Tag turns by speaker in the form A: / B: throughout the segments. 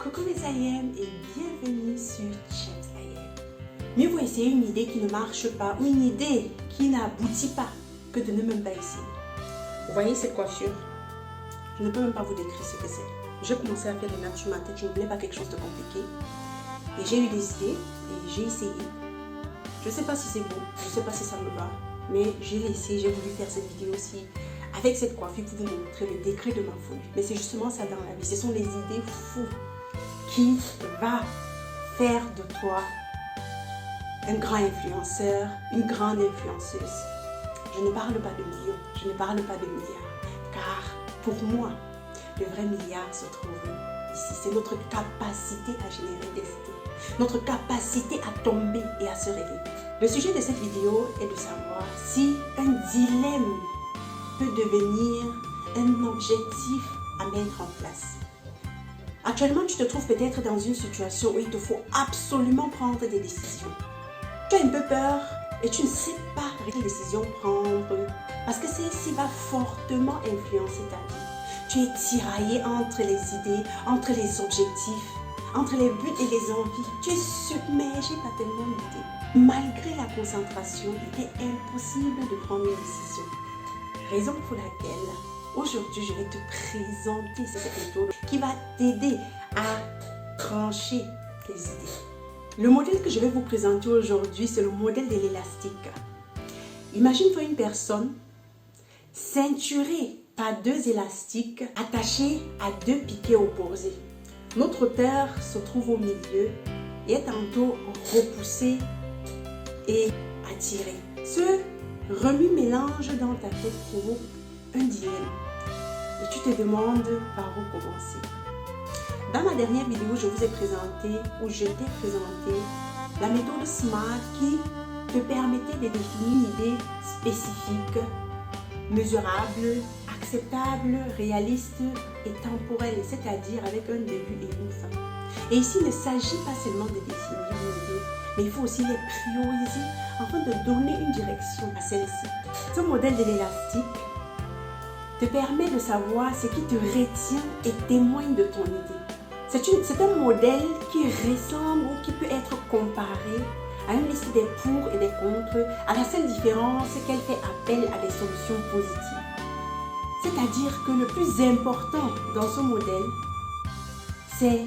A: Coucou mes AIM et bienvenue sur James AIM. Mieux vaut essayer une idée qui ne marche pas ou une idée qui n'aboutit pas que de ne même pas essayer. Vous voyez cette coiffure? Je ne peux même pas vous décrire ce que c'est. J'ai commencé à faire les nattes sur ma tête, je ne voulais pas quelque chose de compliqué. Et j'ai eu des idées et j'ai essayé. Je ne sais pas si c'est beau, je ne sais pas si ça me va, mais j'ai essayé, j'ai voulu faire cette vidéo aussi avec cette coiffure pour vous montrer le degré de ma folie. Mais c'est justement ça dans la vie, ce sont les idées fous qui va faire de toi un grand influenceur, une grande influenceuse. Je ne parle pas de millions, je ne parle pas de milliards, car pour moi, le vrai milliard se trouve ici. C'est notre capacité à générer des idées, notre capacité à tomber et à se réveiller. Le sujet de cette vidéo est de savoir si un dilemme peut devenir un objectif à mettre en place. Actuellement, tu te trouves peut-être dans une situation où il te faut absolument prendre des décisions. Tu as un peu peur et tu ne sais pas quelle décision prendre parce que celle-ci va fortement influencer ta vie. Tu es tiraillé entre les idées, entre les objectifs, entre les buts et les envies. Tu es submergé par tellement d'idées. Malgré la concentration, il est impossible de prendre une décision. Raison pour laquelle aujourd'hui je vais te présenter cette méthode qui va t'aider à trancher tes idées. Le modèle que je vais vous présenter aujourd'hui, c'est le modèle de l'élastique. Imagine-toi une personne ceinturée par deux élastiques attachés à deux piquets opposés. Notre terre se trouve au milieu et est tantôt repoussée et attirée. Ce remue-mélange dans ta tête provoque un dilemme et tu te demandes par où commencer. Dans ma dernière vidéo, je vous ai présenté, ou je t'ai présenté, la méthode SMART qui te permettait de définir une idée spécifique, mesurable, acceptable, réaliste et temporelle, c'est-à-dire avec un début et une fin. Et ici, il ne s'agit pas seulement de définir une idée, mais il faut aussi les prioriser afin de donner une direction à celle-ci. Ce modèle de l'élastique te permet de savoir ce qui te retient et témoigne de ton idée. C'est un modèle qui ressemble ou qui peut être comparé à une liste des pour et des contre, à la seule différence qu'elle fait appel à des solutions positives. C'est-à-dire que le plus important dans ce modèle, c'est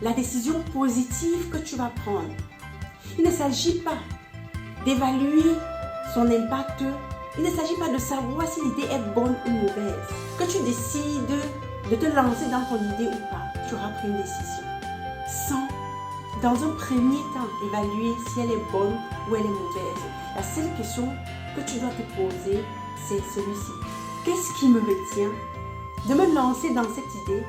A: la décision positive que tu vas prendre. Il ne s'agit pas d'évaluer son impact, il ne s'agit pas de savoir si l'idée est bonne ou mauvaise. Que tu décides de te lancer dans ton idée ou pas, tu auras pris une décision. Sans, dans un premier temps, évaluer si elle est bonne ou elle est mauvaise. La seule question que tu dois te poser, c'est celui-ci. Qu'est-ce qui me retient de me lancer dans cette idée?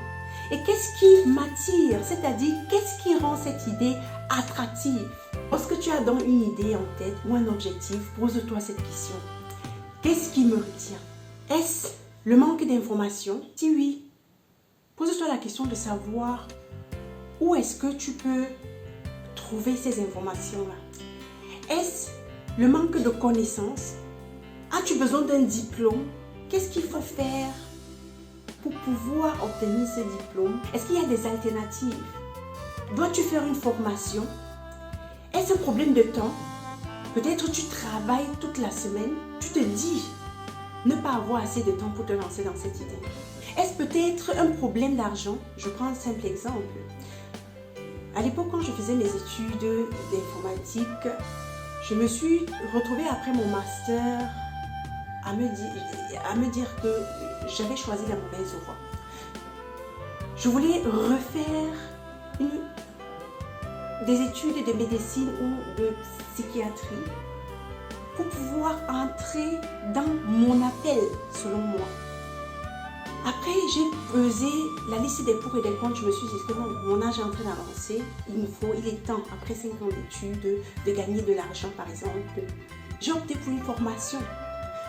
A: Et qu'est-ce qui m'attire? C'est-à-dire, qu'est-ce qui rend cette idée attractive? Lorsque tu as donc une idée en tête ou un objectif, pose-toi cette question. Qu'est-ce qui me retient? Est-ce le manque d'informations? Si oui, pose-toi la question de savoir où est-ce que tu peux trouver ces informations-là. Est-ce le manque de connaissances? As-tu besoin d'un diplôme? Qu'est-ce qu'il faut faire pour pouvoir obtenir ce diplôme? Est-ce qu'il y a des alternatives? Dois-tu faire une formation? Est-ce un problème de temps? Peut-être tu travailles toute la semaine, tu te dis ne pas avoir assez de temps pour te lancer dans cette idée. Est-ce peut-être un problème d'argent? Je prends un simple exemple. À l'époque, quand je faisais mes études d'informatique, je me suis retrouvée après mon master à me dire que j'avais choisi la mauvaise voie. Je voulais refaire des études de médecine ou de psychiatrie pour pouvoir entrer dans mon appel, selon moi. Après, j'ai pesé la liste des pour et des contre. Je me suis dit que mon âge est en train d'avancer. Il est temps, après 5 ans d'études, de gagner de l'argent, par exemple. J'ai opté pour une formation.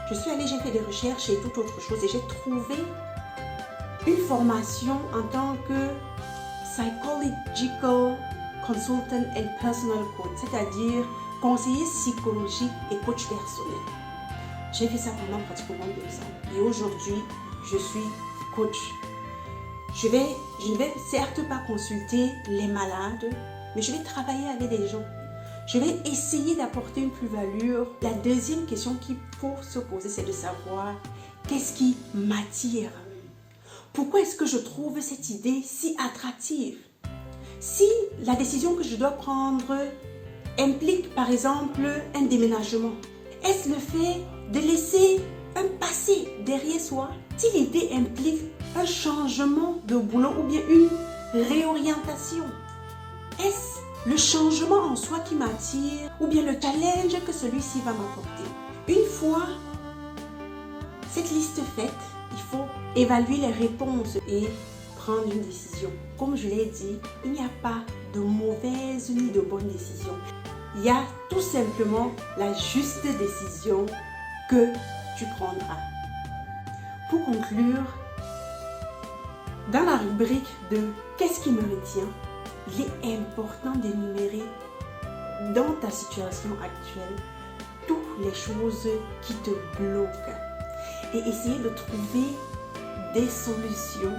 A: Je suis allée, j'ai fait des recherches et toute autre chose. Et j'ai trouvé une formation en tant que Psychological Consultant and Personal Coach, c'est-à-dire conseiller psychologique et coach personnel. J'ai fait ça pendant pratiquement 2 ans. Et aujourd'hui, je suis coach Je ne vais certes pas consulter les malades, mais je vais travailler avec des gens. Je vais essayer d'apporter une plus-value. La deuxième question qu'il faut se poser, c'est de savoir qu'est-ce qui m'attire. Pourquoi est-ce que je trouve cette idée si attractive? Si la décision que je dois prendre implique par exemple un déménagement, est-ce le fait de laisser un passé derrière soi? Si l'idée implique un changement de boulot ou bien une réorientation, est-ce le changement en soi qui m'attire ou bien le challenge que celui-ci va m'apporter? Une fois cette liste faite, il faut évaluer les réponses et prendre une décision. Comme je l'ai dit, il n'y a pas de mauvaise ni de bonne décision. Il y a tout simplement la juste décision que tu prendras. Pour conclure, dans la rubrique de « Qu'est-ce qui me retient ?», il est important d'énumérer dans ta situation actuelle toutes les choses qui te bloquent et essayer de trouver des solutions,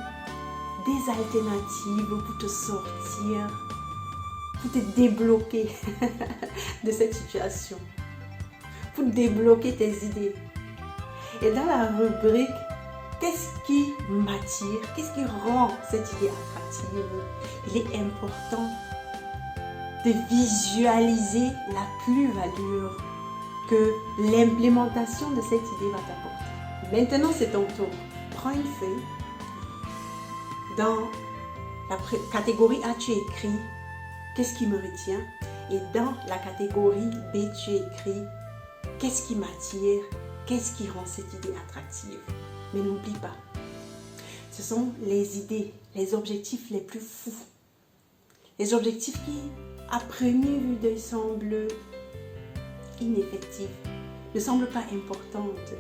A: des alternatives pour te sortir, pour te débloquer de cette situation, pour débloquer tes idées. Et dans la rubrique « Qu'est-ce qui m'attire ? Qu'est-ce qui rend cette idée attractive ?» il est important de visualiser la plus-value que l'implémentation de cette idée va t'apporter. Maintenant, c'est ton tour. Prends une feuille. Dans la catégorie A, tu écris « Qu'est-ce qui me retient ?» et dans la catégorie B, tu écris « Qu'est-ce qui m'attire ? Qu'est-ce qui rend cette idée attractive ?» Mais n'oublie pas, ce sont les idées, les objectifs les plus fous. Les objectifs qui, à première vue d'œil, semblent ineffectifs, ne semblent pas importantes,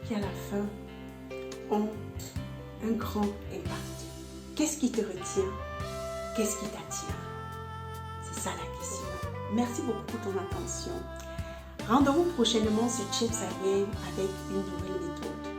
A: qui à la fin ont un grand impact. Qu'est-ce qui te retient? Qu'est-ce qui t'attire? C'est ça la question. Merci beaucoup pour ton attention. Rendons-nous prochainement sur Chips Again avec une nouvelle méthode.